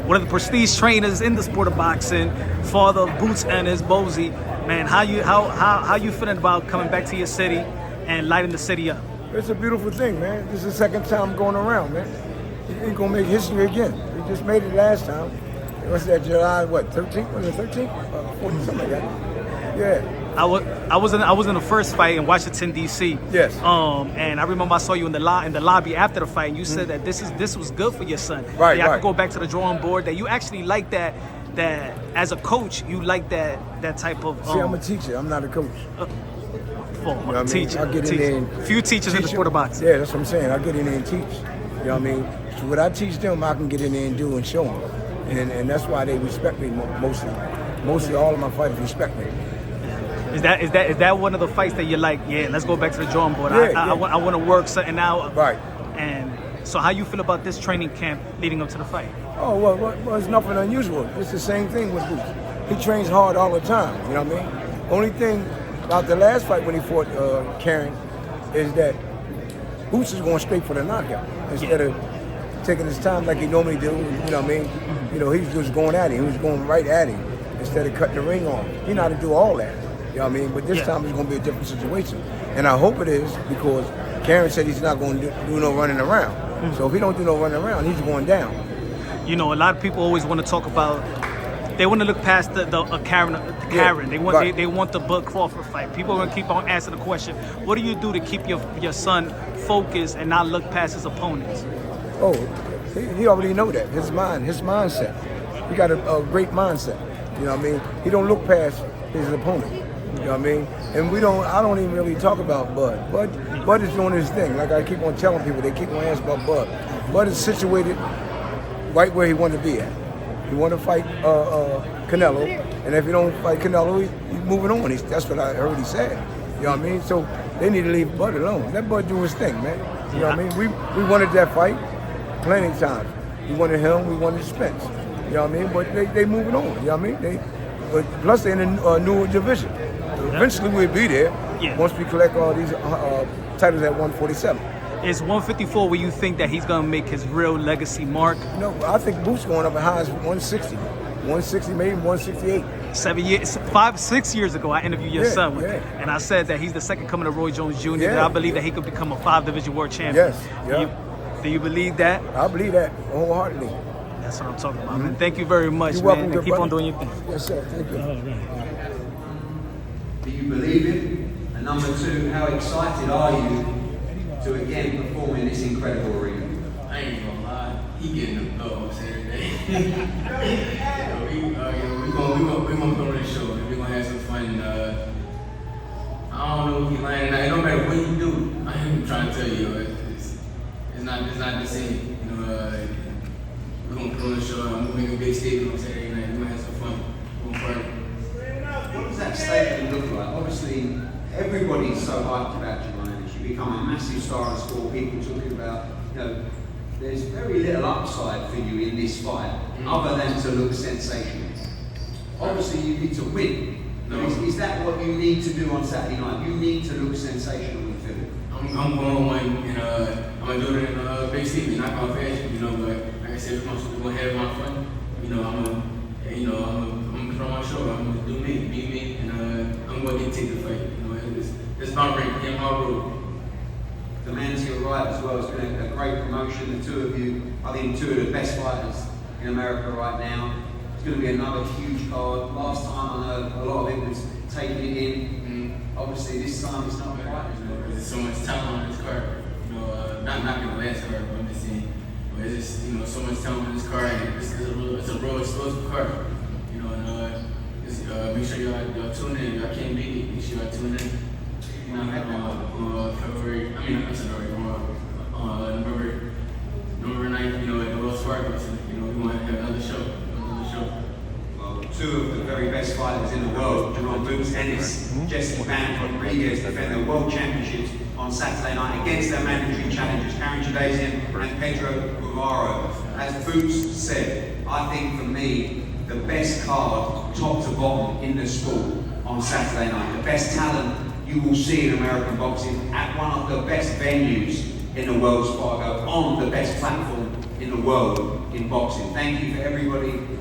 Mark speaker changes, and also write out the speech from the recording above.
Speaker 1: one of the prestige trainers in the sport of boxing, father of Boots Ennis, Bozy. Man, how you feeling about coming back to your city and lighting the city up?
Speaker 2: It's a beautiful thing, man. This is the second time going around, man. He's gonna make history again. He just made it last time. It was that July, 13th? Was it 13th? 14th, something like that. Yeah.
Speaker 1: I was in the first fight in Washington D.C.
Speaker 2: Yes.
Speaker 1: And I remember I saw you in the lobby after the fight, and you said that this was good for your son.
Speaker 2: Right.
Speaker 1: I could go back to the drawing board. That you actually like that as a coach, you like that type of.
Speaker 2: See, I'm a teacher. I'm not a coach.
Speaker 1: Teacher.
Speaker 2: I get in there and
Speaker 1: few teachers in the sport of boxing.
Speaker 2: Yeah, that's what I'm saying. I get in there and teach. You know what I mean? So what I teach them, I can get in there and do and show them, and that's why they respect me mostly. Mostly all of my fighters respect me.
Speaker 1: Is that one of the fights that you're like, yeah, let's go back to the drawing board. I want to work something out.
Speaker 2: Right.
Speaker 1: And so how you feel about this training camp leading up to the fight?
Speaker 2: Oh, well, it's nothing unusual. It's the same thing with Boots. He trains hard all the time, you know what I mean? Only thing about the last fight when he fought Karen is that Boots is going straight for the knockout instead of taking his time like he normally do, you know what I mean? You know, he was just going at him. He was going right at him instead of cutting the ring on. He know how to do all that. You know what I mean? But this time it's going to be a different situation. And I hope it is because Karen said he's not going to do no running around. So if he don't do no running around, he's going down.
Speaker 1: You know, a lot of people always want to talk about, they want to look past the Karen.
Speaker 2: Yeah,
Speaker 1: they want the Bud Crawford fight. People are going to keep on asking the question, what do you do to keep your son focused and not look past his opponents?
Speaker 2: Oh, he already know that. His mindset. He got a great mindset. You know what I mean? He don't look past his opponent. You know what I mean? And I don't even really talk about Bud. Bud is doing his thing. Like I keep on telling people, they keep on asking about Bud. Bud is situated right where he wanted to be at. He wanted to fight Canelo, and if he don't fight Canelo, he's moving on. That's what I heard he said. You know what I mean? So they need to leave Bud alone. Let Bud do his thing, man. You know what I mean? We wanted that fight plenty of times. We wanted him, we wanted Spence. You know what I mean? But they moving on. You know what I mean? But plus they're in a newer division. Eventually we'll be there once we collect all these titles at 147.
Speaker 1: Is 154 where you think that he's going to make his real legacy mark?
Speaker 2: No, I think Boots going up as high as 160. 160, maybe 168.
Speaker 1: 6 years ago, I interviewed your son, and I said that he's the second coming of Roy Jones Jr., that I believe that he could become a 5-division world champion.
Speaker 2: Yes. Yeah.
Speaker 1: Do you believe that?
Speaker 2: I believe that wholeheartedly.
Speaker 1: That's what I'm talking about, man. Thank you very much,
Speaker 2: You're
Speaker 1: man.
Speaker 2: welcome,
Speaker 1: Keep on doing your thing.
Speaker 2: Yes, sir. Thank you.
Speaker 3: Do you believe it? And number two, how excited are you to again perform in this incredible arena?
Speaker 4: I ain't gonna lie, he getting the blows every day. we gonna go to the show. We gonna have some fun. And, I don't know if he lying. It don't matter what you do. I am trying to tell you, it's not the same. You know, we're gonna put on the show. I'm gonna make a big statement on Saturday night. We're gonna have some fun. We're gonna party.
Speaker 3: What does that statement look like? Obviously, everybody's so hyped about Jaron Ennis. You become a massive star of sport. People talking about, you know, there's very little upside for you in this fight, other than to look sensational. Obviously, you need to win.
Speaker 4: No.
Speaker 3: Is that what you need to do on Saturday night? You need to look sensational in Philly.
Speaker 4: I'm going on and I'm gonna do it in a big city, not out fashion, you know. But like I said, we're gonna have my fun. You know, I'm gonna put on my show. I'm gonna do me, be me, and I'm gonna get take the fight. You know, it's my ring, in my road.
Speaker 3: The man to your right as well has been a great promotion. The two of you, I think, two of the best fighters in America right now. It's going to be another huge card. Last time I know a lot of it was taking it in. Obviously, this time it's not quite.
Speaker 4: You know, there's so much talent on this card. You know, not knocking the last card, but I'm just saying. But it's just, you know, so much talent on this card, and it's a real explosive card. You know, and just, make sure y'all tune in. Y'all can't beat it. Make sure y'all tune in. You know, February, November 9th, you know, at the Wells Fargo, so, you know, we want to have another show.
Speaker 3: Well, two of the very best fighters in the world, Boots Ennis, Jesse Van Rodriguez, defend their world championships on Saturday night against their mandatory challengers, Karen and Pedro Guevara. As Boots said, I think for me, the best card, top to bottom, in the sport on Saturday night. The best talent you will see in American boxing at one of the best venues in the Wells Fargo, on the best platform in the world in boxing. Thank you for everybody